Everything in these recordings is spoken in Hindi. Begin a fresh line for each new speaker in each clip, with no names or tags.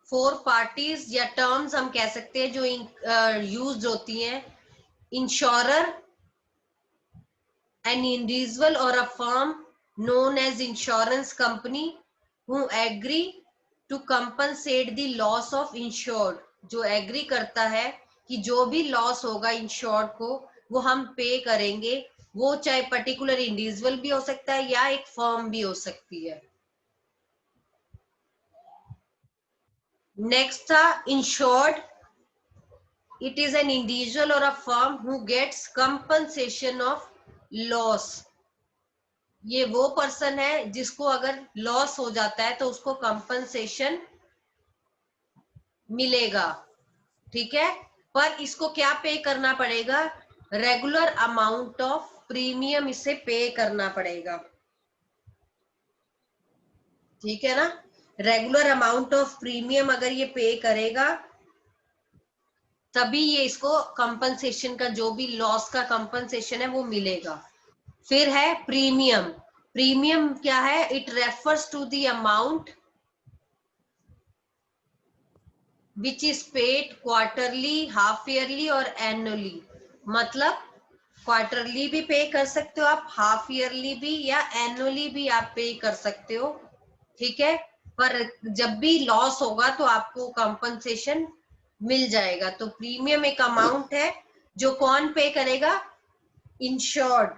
फोर पार्टीज या टर्म्स हम कह सकते हैं जो यूज होती हैं। Insurer, an individual or a firm known as insurance company who agree to compensate the loss of insured, जो एग्री करता है कि जो भी लॉस होगा इंश्योर्ड को वो हम पे करेंगे। वो चाहे पर्टिकुलर इंडिविजुअल भी हो सकता है या एक फर्म भी हो सकती है। नेक्स्ट था insured, it is an individual or a firm who gets compensation of loss। ये वो पर्सन है जिसको अगर लॉस हो जाता है तो उसको कंपनसेशन मिलेगा, ठीक है। पर इसको क्या पे करना पड़ेगा? रेगुलर अमाउंट ऑफ प्रीमियम इसे पे करना पड़ेगा, ठीक है ना। रेगुलर अमाउंट ऑफ प्रीमियम अगर ये पे करेगा तभी ये इसको कंपनसेशन का, जो भी लॉस का कंपनसेशन है वो मिलेगा। फिर है प्रीमियम। प्रीमियम क्या है? It refers to the amount which is paid quarterly, half yearly और एनुअली। मतलब क्वार्टरली भी पे कर सकते हो आप, हाफ ईयरली भी, या एनुअली भी आप पे कर सकते हो, ठीक है। पर जब भी लॉस होगा तो आपको कंपनसेशन मिल जाएगा। तो प्रीमियम एक अमाउंट है जो कौन पे करेगा? इंश्योर्ड।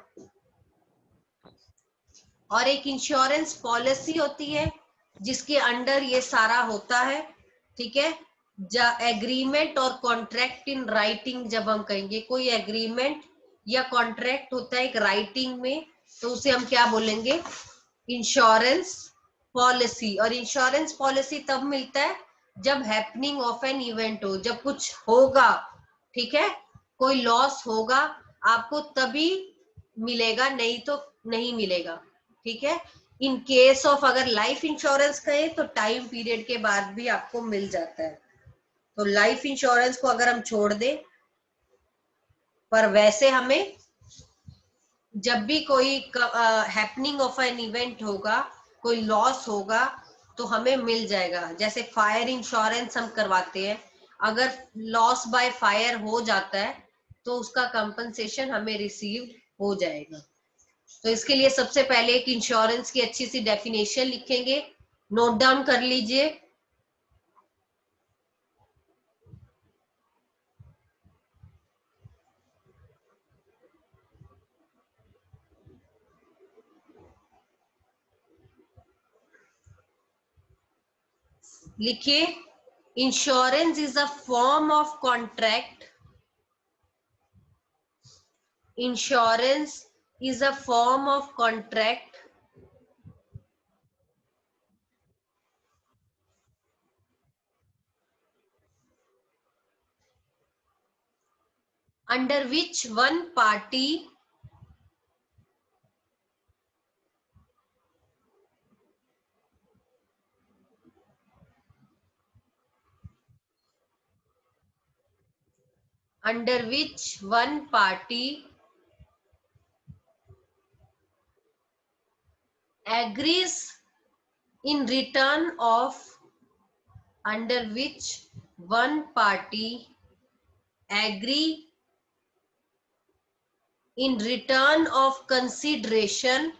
और एक इंश्योरेंस पॉलिसी होती है जिसके अंडर ये सारा होता है, ठीक है। एग्रीमेंट और कॉन्ट्रैक्ट इन राइटिंग, जब हम कहेंगे कोई एग्रीमेंट या कॉन्ट्रैक्ट होता है एक राइटिंग में, तो उसे हम क्या बोलेंगे? Insurance policy. और इंश्योरेंस पॉलिसी तब मिलता है जब हैपनिंग ऑफ एन इवेंट हो, जब कुछ होगा, ठीक है, कोई लॉस होगा आपको तभी मिलेगा, नहीं तो नहीं मिलेगा, ठीक है। इन केस ऑफ अगर लाइफ इंश्योरेंस कहें तो टाइम पीरियड के बाद भी आपको मिल जाता है। तो लाइफ इंश्योरेंस को अगर हम छोड़ दें, पर वैसे हमें जब भी कोई हैपनिंग ऑफ एन इवेंट होगा, कोई लॉस होगा, तो हमें मिल जाएगा। जैसे फायर इंश्योरेंस हम करवाते हैं, अगर लॉस बाय फायर हो जाता है तो उसका कंपनसेशन हमें रिसीव हो जाएगा। तो इसके लिए सबसे पहले एक इंश्योरेंस की अच्छी सी डेफिनेशन लिखेंगे, नोट डाउन कर लीजिए। लिखिए, insurance is a form of contract. Insurance is a form of contract under which one party under which one party agrees in return of under which one party agree in return of consideration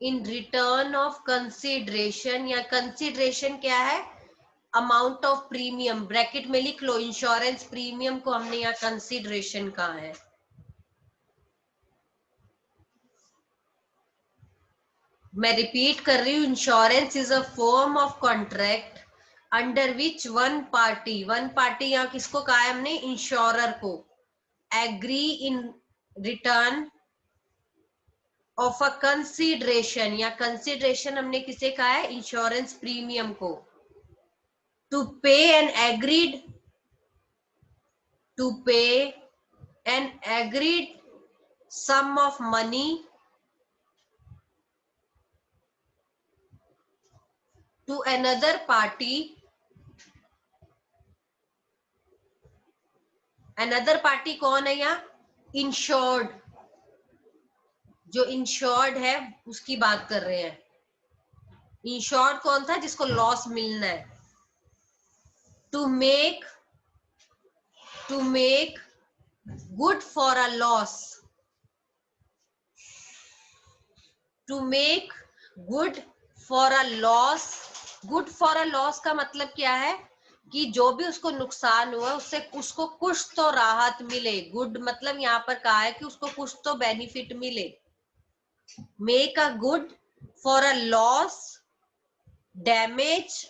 in return of consideration, या कंसिडरेशन क्या है? अमाउंट ऑफ प्रीमियम, ब्रैकेट में लिख लो, इंश्योरेंस प्रीमियम को हमने यहाँ कंसिडरेशन कहा है। मैं रिपीट कर रही हूँ, insurance is a form of contract under which one party, one party यहाँ किसको कहा है हमने? इंश्योरर को। Agree in return of a consideration, या कंसिडरेशन हमने किसे कहा है? इंश्योरेंस प्रीमियम को। To pay an agreed, to pay an agreed sum of money to another party। another party कौन है यहाँ? इंश्योर्ड। जो इंश्योर्ड है उसकी बात कर रहे हैं। इंश्योर्ड कौन था? जिसको लॉस मिलना है। To make good for a loss, to make good for a loss. Good for a loss का मतलब क्या है? कि जो भी उसको नुकसान हुआ उससे उसको कुछ तो राहत मिले। गुड मतलब यहाँ पर कहा है कि उसको कुछ तो बेनिफिट मिले। Make a good for a loss, damage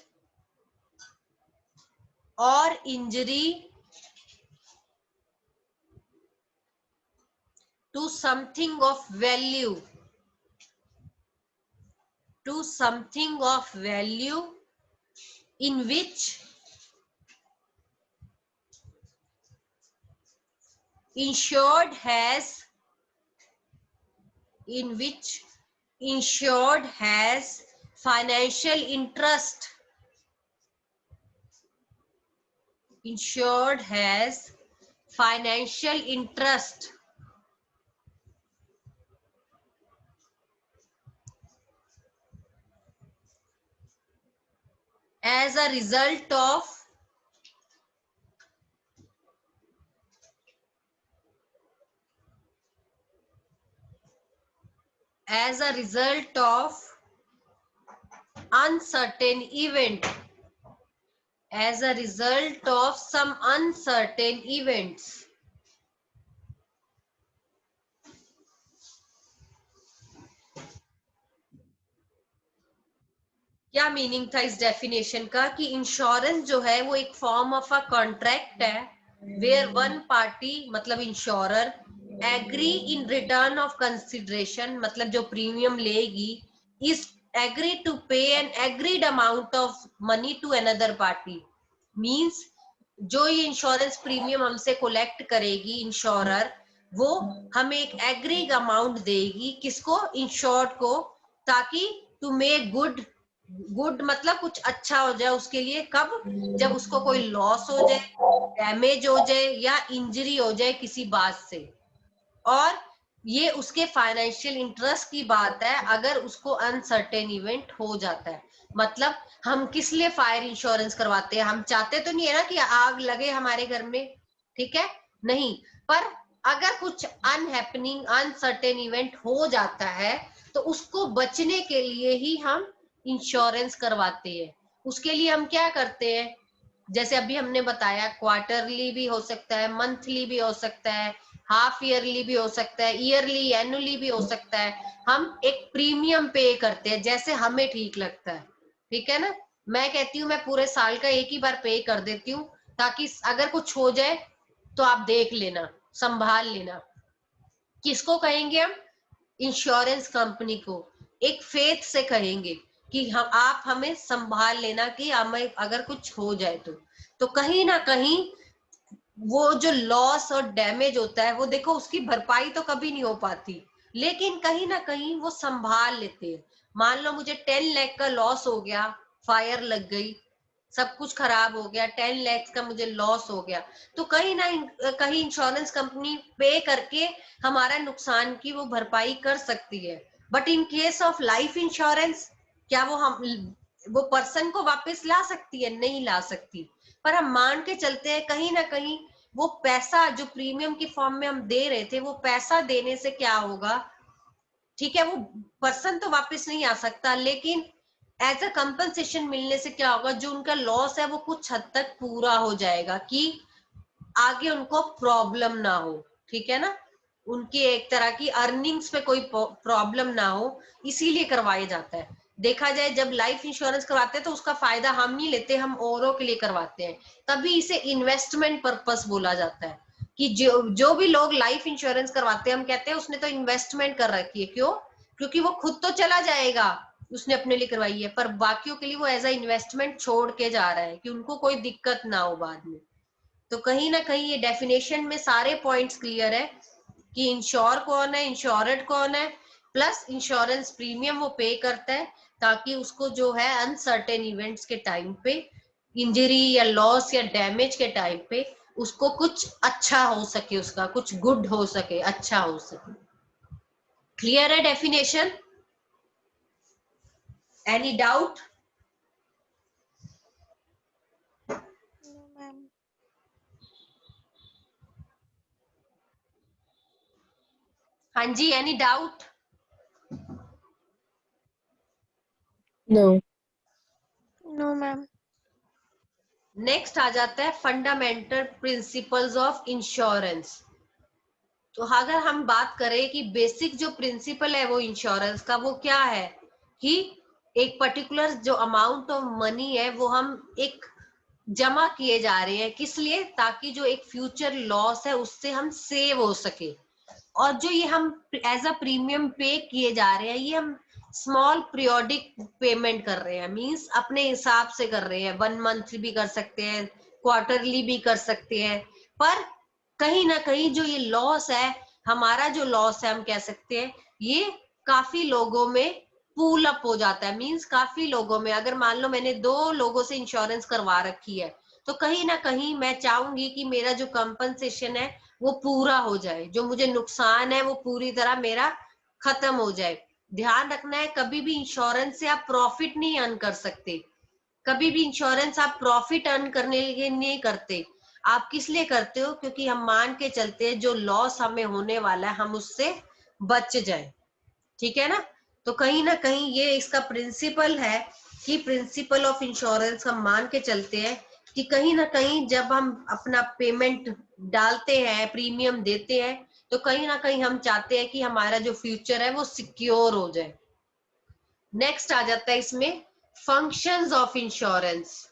और injury to something of value, to something of value in which insured has financial interest, insured has financial interest as a result of uncertain event, as a result of some uncertain events. क्या मीनिंग था इस डेफिनेशन का? कि इंश्योरेंस जो है वो एक फॉर्म ऑफ अ कॉन्ट्रैक्ट है वेयर वन पार्टी मतलब insurer agree in return of consideration, मतलब जो प्रीमियम लेगी is agree to pay an agreed amount of money to another party. Means जो ये इंश्योरेंस प्रीमियम हमसे कलेक्ट करेगी इंश्योरर, वो हमें एक एग्रीड अमाउंट देगी। किसको? इंश्योर्ड को, ताकि टू मेक गुड मतलब कुछ अच्छा हो जाए उसके लिए। कब? जब उसको कोई लॉस हो जाए, डैमेज हो जाए या इंजरी हो जाए किसी बात से। और ये उसके फाइनेंशियल इंटरेस्ट की बात है अगर उसको अनसर्टेन इवेंट हो जाता है। मतलब हम किस लिए फायर इंश्योरेंस करवाते हैं? हम चाहते तो नहीं है ना कि आग लगे हमारे घर में, ठीक है? नहीं, पर अगर कुछ अनहैपनिंग अनसर्टेन इवेंट हो जाता है तो उसको बचने के लिए ही हम इंश्योरेंस करवाते हैं। उसके लिए हम क्या करते हैं? जैसे अभी हमने बताया, क्वार्टरली भी हो सकता है, मंथली भी हो सकता है, हाफ ईयरली भी हो सकता है, ईयरली एनुअली भी हो सकता है। हम एक प्रीमियम पे करते हैं जैसे हमें ठीक लगता है, ठीक है ना? मैं कहती हूँ मैं पूरे साल का एक ही बार पे कर देती हूँ, ताकि अगर कुछ हो जाए तो आप देख लेना, संभाल लेना। किसको कहेंगे हम? इंश्योरेंस कंपनी को एक फेथ से कहेंगे कि हम आप हमें संभाल लेना कि हमें अगर कुछ हो जाए तो कहीं ना कहीं वो जो लॉस और डैमेज होता है वो देखो उसकी भरपाई तो कभी नहीं हो पाती, लेकिन कहीं ना कहीं वो संभाल लेते हैं। मान लो मुझे 10 लाख का लॉस हो गया, फायर लग गई, सब कुछ खराब हो गया, 10 लाख का मुझे लॉस हो गया, तो कहीं ना कहीं इंश्योरेंस कंपनी पे करके हमारा नुकसान की वो भरपाई कर सकती है। But in case of life insurance, क्या वो पर्सन को वापस ला सकती है? नहीं ला सकती। पर हम मान के चलते हैं कहीं ना कहीं वो पैसा जो प्रीमियम की फॉर्म में हम दे रहे थे, वो पैसा देने से क्या होगा? ठीक है, वो पर्सन तो वापस नहीं आ सकता, लेकिन एज अ कंपनसेशन मिलने से क्या होगा? जो उनका लॉस है वो कुछ हद तक पूरा हो जाएगा कि आगे उनको प्रॉब्लम ना हो, ठीक है ना? उनकी एक तरह की अर्निंग्स पे कोई प्रॉब्लम ना हो, इसीलिए करवाया जाता है। देखा जाए जब लाइफ इंश्योरेंस करवाते हैं तो उसका फायदा हम नहीं लेते, हम औरों के लिए करवाते हैं, तभी इसे इन्वेस्टमेंट पर्पस बोला जाता है। कि जो भी लोग लाइफ इंश्योरेंस करवाते हैं हम कहते हैं उसने तो इन्वेस्टमेंट कर रखी है। क्यों? क्योंकि वो खुद तो चला जाएगा, उसने अपने लिए करवाई है, पर बाकियों के लिए वो एज अ इन्वेस्टमेंट छोड़ के जा रहा है कि उनको कोई दिक्कत ना हो बाद में। तो कहीं ना कहीं ये डेफिनेशन में सारे पॉइंट्स क्लियर है कि इंश्योर कौन है, इंश्योर्ड कौन है, प्लस इंश्योरेंस प्रीमियम वो पे करता है ताकि उसको जो है अनसर्टेन इवेंट्स के टाइम पे, इंजरी या लॉस या डैमेज के टाइम पे उसको कुछ अच्छा हो सके, उसका कुछ गुड हो सके, अच्छा हो सके। क्लियर है definition? Any doubt?
No, ma'am.
हाँ जी, any doubt?
No.
No, ma'am.
Next आ जाता है फंडामेंटल प्रिंसिपल्स ऑफ इंश्योरेंस। तो अगर हम बात करें कि बेसिक जो प्रिंसिपल है वो इंश्योरेंस का, वो क्या है कि एक पर्टिकुलर जो अमाउंट ऑफ मनी है वो हम एक जमा किए जा रहे हैं, किस लिए? ताकि जो एक फ्यूचर लॉस है उससे हम सेव हो सके। और जो ये हम एज अ प्रीमियम पे किए जा रहे हैं, ये हम स्मॉल पीरियोडिक पेमेंट कर रहे हैं, मींस अपने हिसाब से कर रहे हैं, 1 मंथ भी कर सकते हैं, क्वार्टरली भी कर सकते हैं। पर कहीं ना कहीं जो ये लॉस है, हमारा जो लॉस है हम कह सकते हैं, ये काफी लोगों में पूल अप हो जाता है। मींस काफी लोगों में, अगर मान लो मैंने 2 लोगों से इंश्योरेंस करवा रखी है, तो कहीं ना कहीं मैं चाहूंगी कि मेरा जो कंपनसेशन है वो पूरा हो जाए, जो मुझे नुकसान है वो पूरी तरह मेरा खत्म हो जाए। ध्यान रखना है, कभी भी इंश्योरेंस से आप प्रॉफिट नहीं अर्न कर सकते। कभी भी इंश्योरेंस आप प्रॉफिट अर्न करने के लिए नहीं करते। आप किस लिए करते हो? क्योंकि हम मान के चलते हैं जो लॉस हमें होने वाला है हम उससे बच जाए। ठीक है ना? तो कहीं ना कहीं ये इसका प्रिंसिपल है कि प्रिंसिपल ऑफ इंश्योरेंस हम मान के चलते हैं कि कहीं ना कहीं जब हम अपना पेमेंट डालते हैं, प्रीमियम देते हैं, तो कहीं ना कहीं हम चाहते हैं कि हमारा जो फ्यूचर है वो सिक्योर हो जाए। नेक्स्ट आ जाता है इसमें फंक्शंस ऑफ इंश्योरेंस।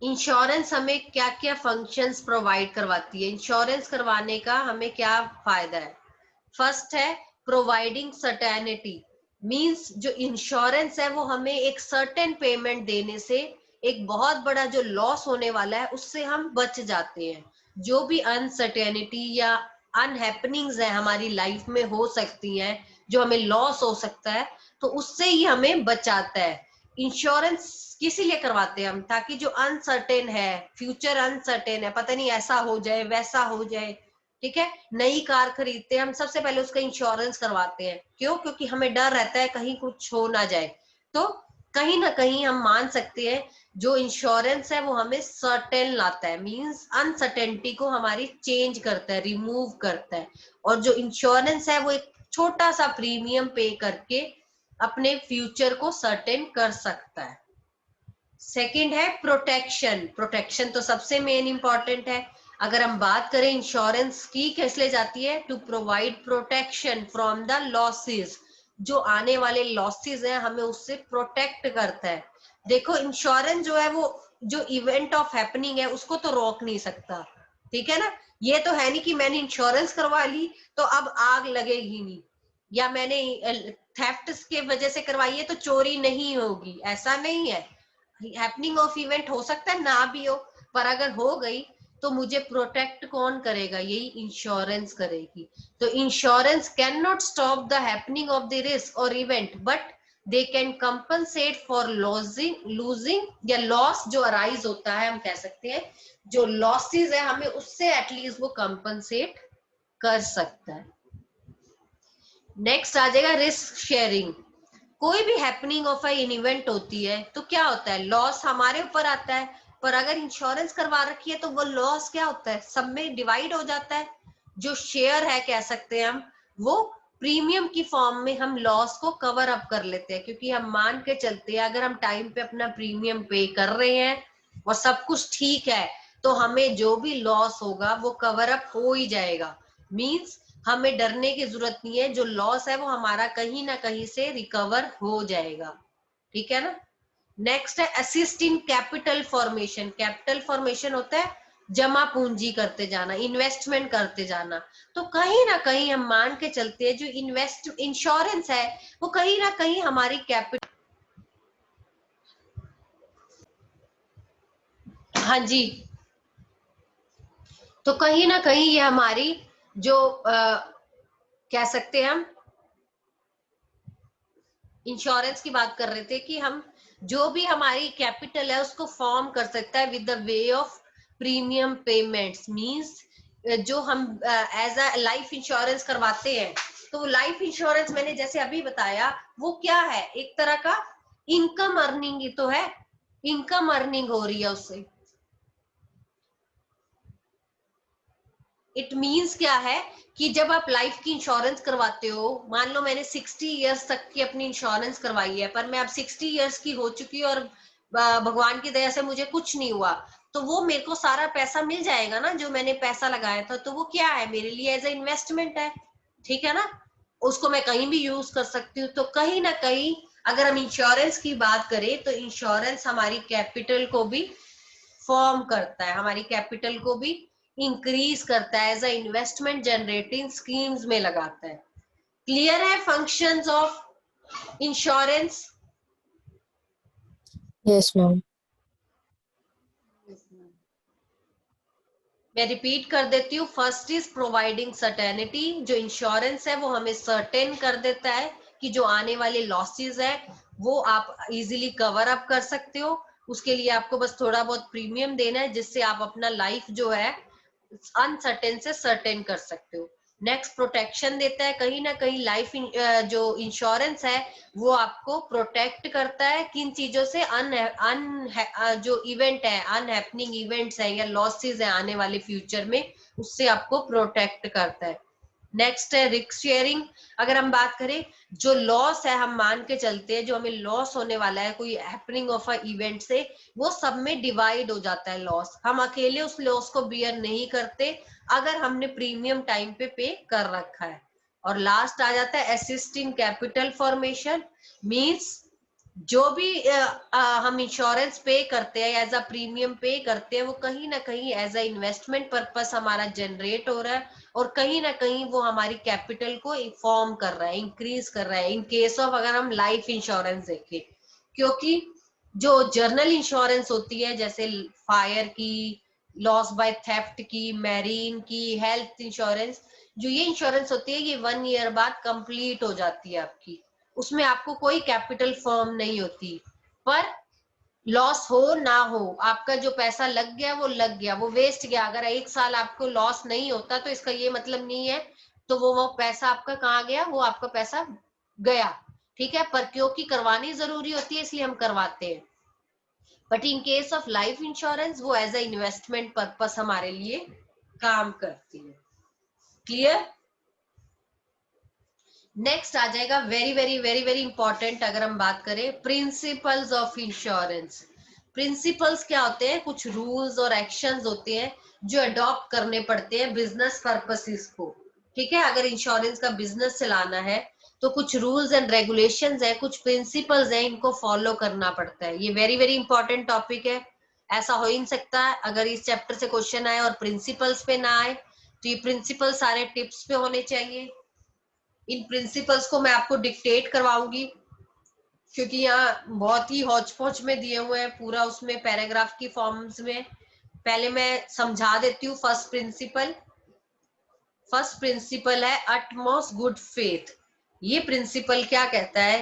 इंश्योरेंस हमें क्या क्या फंक्शंस प्रोवाइड करवाती है? इंश्योरेंस करवाने का हमें क्या फायदा है? फर्स्ट है प्रोवाइडिंग सर्टेनिटी, मींस जो इंश्योरेंस है वो हमें एक सर्टेन पेमेंट देने से एक बहुत बड़ा जो लॉस होने वाला है उससे हम बच जाते हैं। जो भी अनसर्टेनिटी या अनहैपनिंग्स है हमारी लाइफ में हो सकती हैं, जो हमें लॉस हो सकता है, तो उससे ही हमें बचाता है। इंश्योरेंस किस लिए करवाते हैं हम? ताकि जो अनसर्टेन है, फ्यूचर अनसर्टेन है, पता नहीं ऐसा हो जाए वैसा हो जाए, ठीक है? नई कार खरीदते हैं हम, सबसे पहले उसका इंश्योरेंस करवाते हैं। क्यों? क्योंकि हमें डर रहता है कहीं कुछ हो ना जाए। तो कहीं ना कहीं हम मान सकते हैं जो इंश्योरेंस है वो हमें सर्टेन लाता है, मींस अनसर्टेनिटी को हमारी चेंज करता है, रिमूव करता है। और जो इंश्योरेंस है वो एक छोटा सा प्रीमियम पे करके अपने फ्यूचर को सर्टेन कर सकता है। सेकंड है प्रोटेक्शन। प्रोटेक्शन तो सबसे मेन इंपॉर्टेंट है। अगर हम बात करें इंश्योरेंस की किस लिए जाती है? To provide protection from the losses. जो आने वाले लॉसेस हैं हमें उससे प्रोटेक्ट करता है। देखो इंश्योरेंस जो है वो जो इवेंट ऑफ हैपनिंग है उसको तो रोक नहीं सकता, ठीक है ना? ये तो है नहीं कि मैंने इंश्योरेंस करवा ली तो अब आग लगेगी नहीं, या मैंने थेफ्ट के वजह से करवाई है तो चोरी नहीं होगी, ऐसा नहीं है। हैपनिंग ऑफ इवेंट हो सकता है ना भी हो, पर अगर हो गई तो मुझे प्रोटेक्ट कौन करेगा? यही इंश्योरेंस करेगी। तो insurance can not stop the happening of the risk और event, but they can compensate for losing या लॉस जो अराइज होता है, हम कह सकते हैं जो लॉसेस है हमें उससे एटलीस्ट वो कंपनसेट कर सकता है। नेक्स्ट आ जाएगा रिस्क शेयरिंग। कोई भी हैपनिंग ऑफ एन इवेंट होती है तो क्या होता है? लॉस हमारे ऊपर आता है, पर अगर इंश्योरेंस करवा रखी है तो वो लॉस क्या होता है? सब में डिवाइड हो जाता है। जो शेयर है कह सकते हैं हम, वो प्रीमियम की फॉर्म में हम लॉस को कवर अप कर लेते हैं, क्योंकि हम मान के चलते हैं अगर हम टाइम पे अपना प्रीमियम पे कर रहे हैं और सब कुछ ठीक है तो हमें जो भी लॉस होगा वो कवर अप हो ही जाएगा। मींस हमें डरने की जरूरत नहीं है, जो लॉस है वो हमारा कहीं ना कहीं से रिकवर हो जाएगा, ठीक है ना? नेक्स्ट है assist in capital formation. Capital formation होता है जमा पूंजी करते जाना, इन्वेस्टमेंट करते जाना। तो कहीं ना कहीं हम मान के चलते हैं जो इंश्योरेंस है वो कहीं ना कहीं हमारी कैपिटल, हाँ जी, तो कहीं ना कहीं ये हमारी जो कह सकते हैं हम इंश्योरेंस की बात कर रहे थे कि हम जो भी हमारी कैपिटल है उसको फॉर्म कर सकता है with the way of premium payments. Means जो हम एज अ लाइफ इंश्योरेंस करवाते हैं तो लाइफ इंश्योरेंस मैंने जैसे अभी बताया वो क्या है, एक तरह का इनकम अर्निंग ही तो है, इनकम अर्निंग हो रही है उससे। इट मीन्स क्या है कि जब आप लाइफ की इंश्योरेंस करवाते हो, मान लो मैंने 60 इयर्स तक की अपनी इंश्योरेंस करवाई है, पर मैं अब 60 इयर्स की हो चुकी हूँ और भगवान की दया से मुझे कुछ नहीं हुआ, तो वो मेरे को सारा पैसा मिल जाएगा ना, जो मैंने पैसा लगाया था, तो वो क्या है मेरे लिए एज ए इन्वेस्टमेंट है, ठीक है ना, उसको मैं कहीं भी यूज कर सकती हूँ। तो कहीं ना कहीं अगर हम इंश्योरेंस की बात करें तो इंश्योरेंस हमारी कैपिटल को भी फॉर्म करता है, हमारी कैपिटल को भी इंक्रीज करता है, as a investment generating schemes में लगाता है। क्लियर है functions of insurance?
Yes, ma'am.
मैं रिपीट कर देती हूँ। फर्स्ट इज प्रोवाइडिंग सर्टेनिटी, जो इंश्योरेंस है वो हमें सर्टेन कर देता है कि जो आने वाले लॉसेस है वो आप इजीली कवर अप कर सकते हो, उसके लिए आपको बस थोड़ा बहुत प्रीमियम देना है जिससे आप अपना लाइफ जो है अनसर्टेन से सर्टेन कर सकते हो। नेक्स्ट प्रोटेक्शन देता है, कहीं ना कहीं लाइफ जो इंश्योरेंस है वो आपको प्रोटेक्ट करता है किन चीजों से, जो इवेंट है, अनहैपनिंग इवेंट्स है या लॉसेस है आने वाले फ्यूचर में, उससे आपको प्रोटेक्ट करता है। नेक्स्ट है रिस्क शेयरिंग। अगर हम बात करें, जो लॉस है हम मान के चलते हैं, जो हमें लॉस होने वाला है कोई हैपनिंग ऑफ अ इवेंट से, वो सब में डिवाइड हो जाता है लॉस, हम अकेले उस लॉस को बियर नहीं करते अगर हमने प्रीमियम टाइम पे कर रखा है। और लास्ट आ जाता है असिस्टिंग कैपिटल फॉर्मेशन, मींस जो भी हम इंश्योरेंस पे करते हैं, एज अ प्रीमियम पे करते हैं, वो कहीं ना कहीं एज अ इन्वेस्टमेंट पर्पस हमारा जनरेट हो रहा है और कहीं ना कहीं वो हमारी कैपिटल को फॉर्म कर रहा है, इंक्रीज कर रहा है, इन केस ऑफ अगर हम लाइफ इंश्योरेंस देखें। क्योंकि जो जर्नल इंश्योरेंस होती है, जैसे फायर की, लॉस बाय थेफ्ट की, मैरीन की, हेल्थ इंश्योरेंस, जो ये इंश्योरेंस होती है ये 1 ईयर बाद कंप्लीट हो जाती है आपकी, उसमें आपको कोई कैपिटल फर्म नहीं होती। पर लॉस हो ना हो, आपका जो पैसा लग गया वो लग गया, वो वेस्ट गया। अगर 1 साल आपको लॉस नहीं होता तो इसका ये मतलब नहीं है तो वो पैसा आपका कहाँ गया, वो आपका पैसा गया, ठीक है। पर क्योंकि करवानी जरूरी होती है इसलिए हम करवाते हैं। But in case of life insurance वो एज अ इन्वेस्टमेंट पर्पस हमारे लिए काम करती है। क्लियर? नेक्स्ट आ जाएगा very very very very important, अगर हम बात करें प्रिंसिपल्स ऑफ इंश्योरेंस। प्रिंसिपल्स क्या होते हैं? कुछ रूल्स और एक्शंस होते हैं जो अडॉप्ट करने पड़ते हैं बिजनेस पर्पसेस को, ठीक है। अगर इंश्योरेंस का बिजनेस चलाना है तो कुछ रूल्स एंड रेगुलेशंस है, कुछ प्रिंसिपल्स है, इनको फॉलो करना पड़ता है। ये वेरी वेरी इंपॉर्टेंट टॉपिक है। ऐसा हो ही नहीं सकता है अगर इस चैप्टर से क्वेश्चन आए और प्रिंसिपल्स पे ना आए, तो ये प्रिंसिपल सारे टिप्स पे होने चाहिए। इन प्रिंसिपल्स को मैं आपको डिक्टेट करवाऊंगी क्योंकि यहाँ बहुत ही हौच पौच में दिए हुए हैं, पूरा उसमें पैराग्राफ की फॉर्म्स में। पहले मैं समझा देती हूँ। फर्स्ट प्रिंसिपल है अटमोस्ट गुड फेथ। ये प्रिंसिपल क्या कहता है?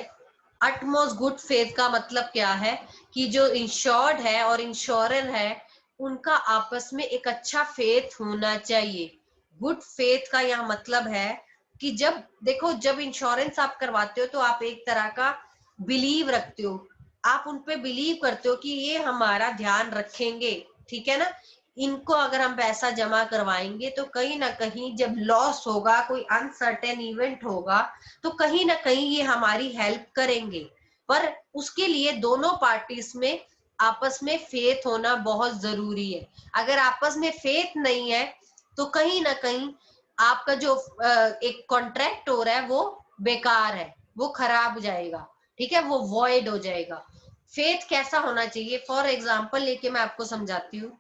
अटमोस्ट गुड फेथ का मतलब क्या है कि जो इंश्योर्ड है और इंश्योरर है उनका आपस में एक अच्छा फेथ होना चाहिए। गुड फेथ का यह मतलब है कि जब देखो, जब इंश्योरेंस आप करवाते हो तो आप एक तरह का बिलीव रखते हो, आप उन पे बिलीव करते हो कि ये हमारा ध्यान रखेंगे, ठीक है ना। इनको अगर हम पैसा जमा करवाएंगे तो कहीं ना कहीं जब लॉस होगा, कोई अनसर्टेन इवेंट होगा, तो कहीं ना कहीं ये हमारी हेल्प करेंगे। पर उसके लिए दोनों पार्टीज में आपस में फेथ होना बहुत जरूरी है। अगर आपस में फेथ नहीं है तो कहीं ना कहीं आपका जो एक कॉन्ट्रैक्ट हो रहा है वो बेकार है, वो खराब हो जाएगा, ठीक है, वो वॉइड हो जाएगा। फेथ कैसा होना चाहिए? फॉर एग्जाम्पल लेके मैं आपको समझाती हूँ।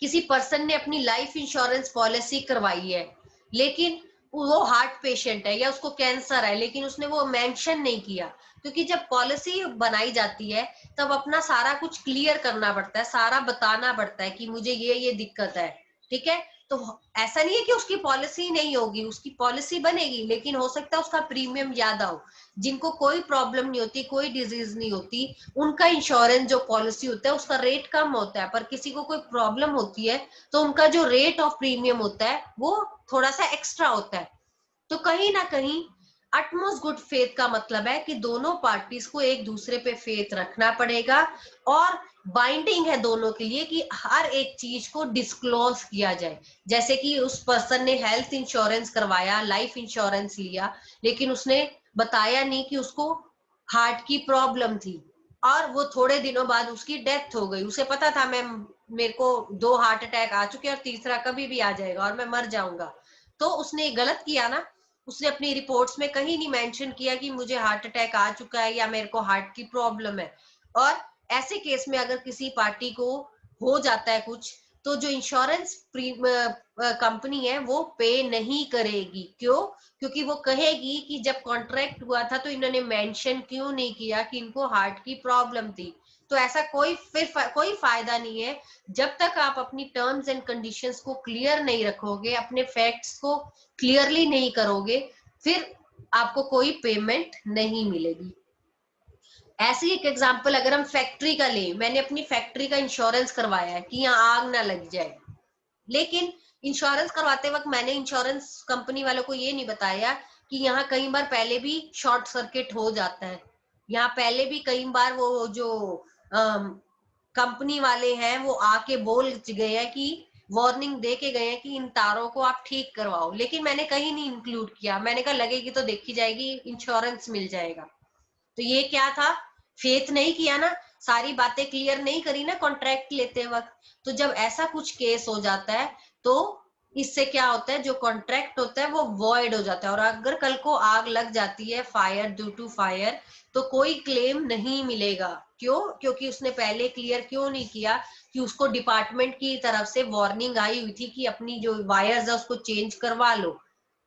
किसी पर्सन ने अपनी लाइफ इंश्योरेंस पॉलिसी करवाई है, लेकिन वो हार्ट पेशेंट है या उसको कैंसर है, लेकिन उसने वो मेंशन नहीं किया, क्योंकि जब पॉलिसी बनाई जाती है तब अपना सारा कुछ क्लियर करना पड़ता है, सारा बताना पड़ता है कि मुझे ये दिक्कत है, ठीक है। तो ऐसा नहीं है कि उसकी पॉलिसी नहीं होगी, उसकी पॉलिसी बनेगी, लेकिन हो सकता है उसका प्रीमियम ज्यादा हो। जिनको कोई प्रॉब्लम नहीं होती, कोई डिजीज नहीं होती, उनका इंश्योरेंस जो पॉलिसी होता है उसका रेट कम होता है। पर किसी को कोई प्रॉब्लम होती है तो उनका जो रेट ऑफ प्रीमियम होता है वो थोड़ा सा एक्स्ट्रा होता है। तो कहीं ना कहीं अटमोस्ट गुड फेथ का मतलब है कि दोनों पार्टीज को एक दूसरे पे फेथ रखना पड़ेगा और बाइंडिंग है दोनों के लिए कि हर एक चीज को डिस्क्लोज किया जाए। जैसे कि उस पर्सन ने हेल्थ इंश्योरेंस करवाया, लाइफ इंश्योरेंस लिया, लेकिन उसने बताया नहीं कि उसको हार्ट की प्रॉब्लम थी और वो थोड़े दिनों बाद उसकी डेथ हो गई। उसे पता था मैं मेरे को 2 हार्ट अटैक आ चुके हैं और तीसरा कभी भी आ जाएगा और मैं मर जाऊंगा। तो उसने गलत किया ना, उसने अपनी रिपोर्ट्स में कहीं नहीं मेंशन किया कि मुझे हार्ट अटैक आ चुका है या मेरे को हार्ट की प्रॉब्लम है। और ऐसे केस में अगर किसी पार्टी को हो जाता है कुछ, तो जो इंश्योरेंस कंपनी है वो पे नहीं करेगी। क्यों? क्योंकि वो कहेगी कि जब कॉन्ट्रैक्ट हुआ था तो इन्होंने मेंशन क्यों नहीं किया कि इनको हार्ट की प्रॉब्लम थी। तो ऐसा कोई फायदा नहीं है जब तक आप अपनी टर्म्स एंड कंडीशंस को क्लियर नहीं रखोगे, अपने फैक्ट्स को क्लियरली नहीं करोगे, फिर आपको कोई पेमेंट नहीं मिलेगी। ऐसी एक एग्जांपल अगर हम फैक्ट्री का लें, मैंने अपनी फैक्ट्री का इंश्योरेंस करवाया है कि यहाँ आग ना लग जाए, लेकिन इंश्योरेंस करवाते वक्त मैंने इंश्योरेंस कंपनी वालों को ये नहीं बताया कि यहाँ कई बार पहले भी शॉर्ट सर्किट हो जाता है, यहाँ पहले भी कई बार वो जो कंपनी वाले हैं वो आके बोल गए हैं कि वार्निंग दे के गए हैं कि इन तारों को आप ठीक करवाओ, लेकिन मैंने कहीं नहीं इंक्लूड किया। मैंने कहा लगेगी तो देखी जाएगी, इंश्योरेंस मिल जाएगा। तो ये क्या था? फेथ नहीं किया ना, सारी बातें क्लियर नहीं करी ना कॉन्ट्रैक्ट लेते वक्त। तो जब ऐसा कुछ केस हो जाता है तो इससे क्या होता है, जो कॉन्ट्रैक्ट होता है वो वॉइड हो जाता है। और अगर कल को आग लग जाती है, फायर ड्यू टू फायर, तो कोई क्लेम नहीं मिलेगा। क्यों? क्योंकि उसने पहले क्लियर क्यों नहीं किया कि उसको डिपार्टमेंट की तरफ से वार्निंग आई हुई थी कि अपनी जो वायर्स है उसको चेंज करवा लो।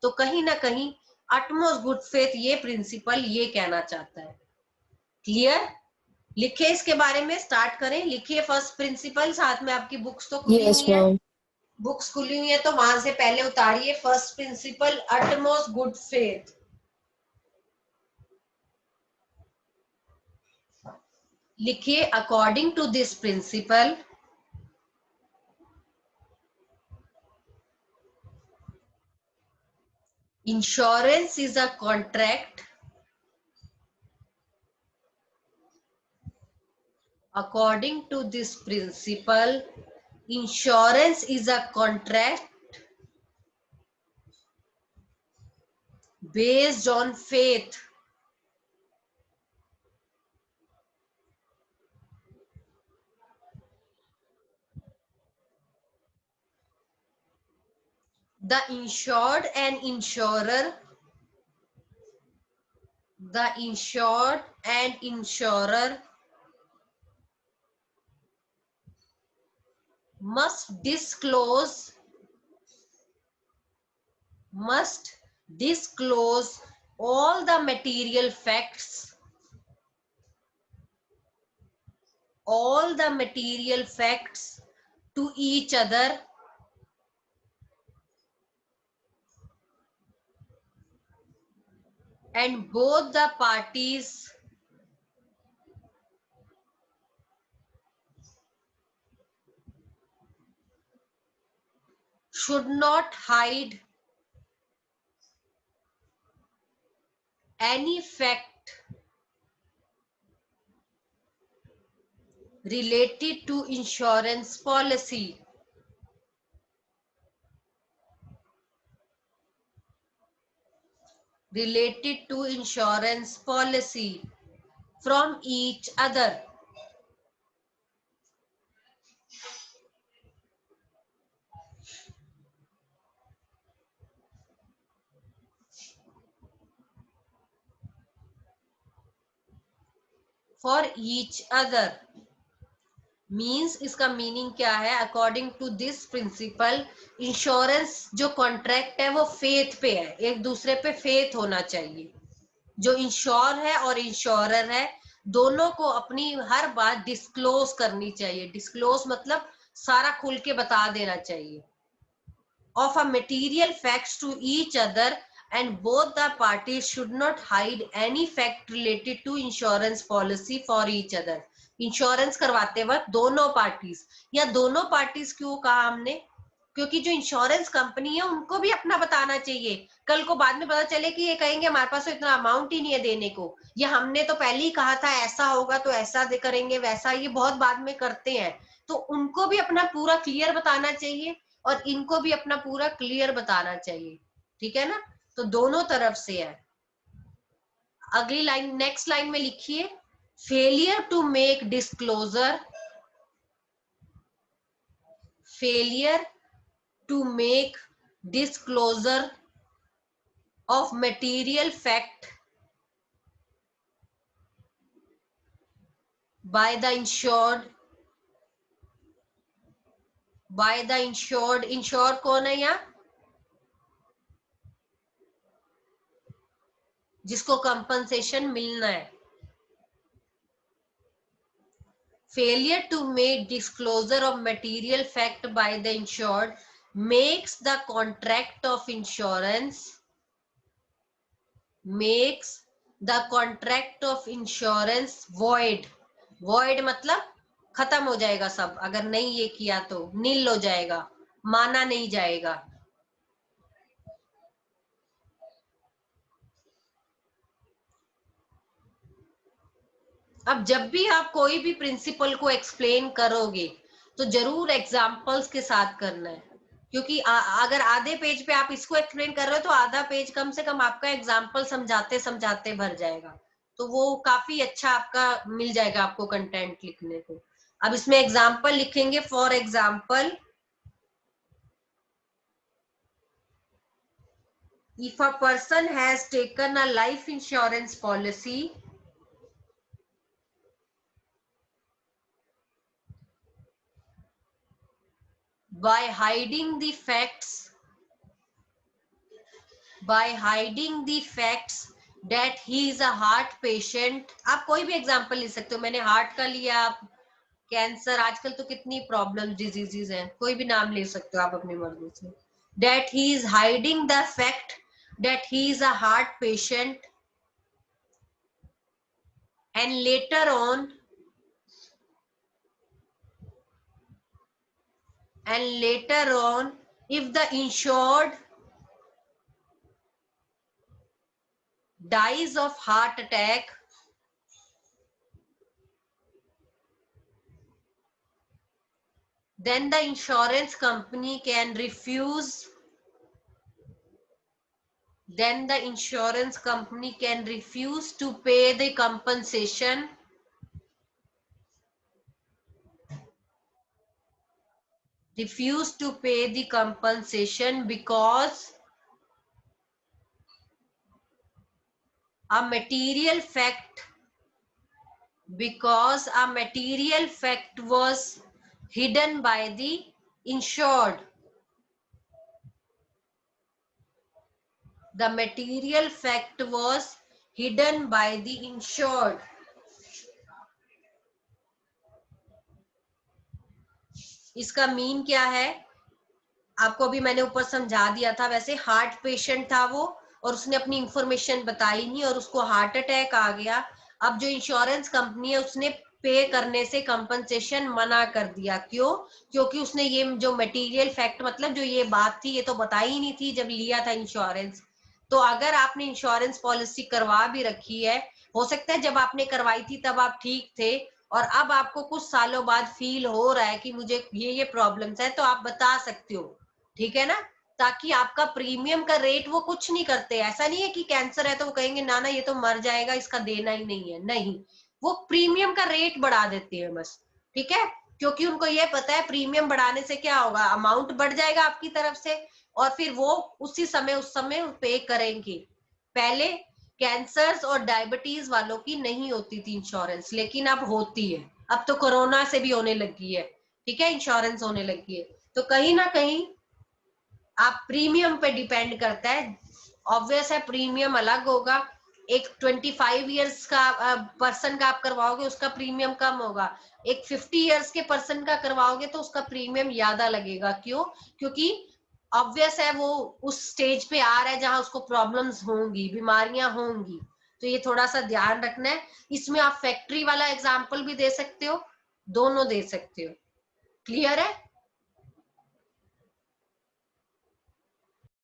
तो कहीं ना कहीं अटमोस्ट गुड फेथ ये प्रिंसिपल ये कहना चाहता है। क्लियर? लिखे इसके बारे में, स्टार्ट करें। लिखिए फर्स्ट प्रिंसिपल, साथ में आपकी बुक्स तो खुली
Yes,
हुई है,
ma'am.
बुक्स खुली हुई है तो वहां से पहले उतारिए first principle, utmost good faith. लिखिए according to this principle insurance is a contract, according to this principle insurance is a contract based on faith. The insured and insurer, the insured and insurer must disclose all the material facts, to each other and both the parties should not hide any fact related to insurance policy. From each other. For each other means, इसका मीनिंग क्या है? According to this principle insurance जो कॉन्ट्रैक्ट है वो फेथ पे है, एक दूसरे पे फेथ होना चाहिए। जो इंश्योर है और इंश्योरर है दोनों को अपनी हर बात डिस्क्लोज करनी चाहिए। डिस्क्लोज मतलब सारा खुल के बता देना चाहिए। Of a material facts to each other and both the parties should not hide any fact related to insurance policy for each other. Insurance करवाते वक्त दोनों पार्टीज, या दोनों पार्टीज क्यों कहा हमने? क्योंकि जो इंश्योरेंस कंपनी है उनको भी अपना बताना चाहिए। कल को बाद में पता चले कि ये कहेंगे हमारे पास तो इतना अमाउंट ही नहीं है देने को, या हमने तो पहले ही कहा था ऐसा होगा तो ऐसा करेंगे वैसा, ये बहुत बाद में करते हैं। तो उनको भी अपना पूरा क्लियर बताना चाहिए और इनको भी अपना पूरा क्लियर बताना चाहिए, ठीक है ना। तो दोनों तरफ से है। अगली लाइन, नेक्स्ट लाइन में लिखिए, failure to make disclosure, failure to make disclosure of material fact by the insured, insured कौन है यहाँ, जिसको कंपनसेशन मिलना है। Failure to make disclosure of material fact by the insured makes the contract of insurance, makes the contract of insurance void, void मतलब खत्म हो जाएगा सब, अगर नहीं ये किया तो नील हो जाएगा, माना नहीं जाएगा। अब जब भी आप कोई भी प्रिंसिपल को एक्सप्लेन करोगे तो जरूर एग्जांपल्स के साथ करना है, क्योंकि अगर आधे पेज पे आप इसको एक्सप्लेन कर रहे हो तो आधा पेज कम से कम आपका एग्जांपल समझाते समझाते भर जाएगा, तो वो काफी अच्छा आपका मिल जाएगा आपको कंटेंट लिखने को। अब इसमें एग्जाम्पल लिखेंगे, for example, if a person has taken a life insurance policy by hiding the facts, that he is a heart patient, आप कोई भी एग्जांपल ले सकते हो, मैंने हार्ट का लिया, आप कैंसर, आजकल तो कितनी प्रॉब्लम डिजीजेस हैं, कोई भी नाम ले सकते हो आप अपनी मर्जी से। that he is hiding the fact that he is a heart patient and later on if the insured dies of heart attack, then the insurance company can refuse, to pay the compensation, because a material fact was hidden by the insured. The material fact was hidden by the insured. इसका मीन क्या है, आपको अभी मैंने ऊपर समझा दिया था। वैसे हार्ट पेशेंट था वो और उसने अपनी इंफॉर्मेशन बताई नहीं और उसको हार्ट अटैक आ गया। अब जो इंश्योरेंस कंपनी है उसने पे करने से कंपनसेशन मना कर दिया। क्यों? क्योंकि उसने ये जो मटेरियल फैक्ट मतलब जो ये बात थी ये तो बताई ही नहीं थी जब लिया था इंश्योरेंस। तो अगर आपने इंश्योरेंस पॉलिसी करवा भी रखी है, हो सकता है जब आपने करवाई थी तब आप ठीक थे और अब आपको कुछ सालों बाद फील हो रहा है कि मुझे ये प्रॉब्लम्स है, तो आप बता सकते हो, ठीक है ना, ताकि आपका प्रीमियम का रेट वो कुछ नहीं करते। ऐसा नहीं है कि कैंसर है तो वो कहेंगे ना ना ये तो मर जाएगा इसका देना ही नहीं है, नहीं, वो प्रीमियम का रेट बढ़ा देते हैं बस, ठीक है, क्योंकि उनको ये पता है प्रीमियम बढ़ाने से क्या होगा, अमाउंट बढ़ जाएगा आपकी तरफ से और फिर वो उस समय पे करेंगे। पहले कैंसर्स और डायबिटीज वालों की नहीं होती थी इंश्योरेंस, लेकिन अब होती है। अब तो कोरोना से भी होने लगी है, ठीक है, इंश्योरेंस होने लगी है। तो कहीं ना कहीं आप प्रीमियम पे डिपेंड करता है। ऑब्वियस है प्रीमियम अलग होगा। एक 25 इयर्स का पर्सन का आप करवाओगे उसका प्रीमियम कम होगा, एक 50 इयर्स के पर्सन का करवाओगे तो उसका प्रीमियम ज्यादा लगेगा। क्यों? क्योंकि ऑब्वियस है वो उस स्टेज पे आ रहा है जहां उसको प्रॉब्लम्स होंगी, बीमारियां होंगी, तो ये थोड़ा सा ध्यान रखना है। इसमें आप फैक्ट्री वाला एग्जाम्पल भी दे सकते हो, दोनों दे सकते हो। क्लियर है?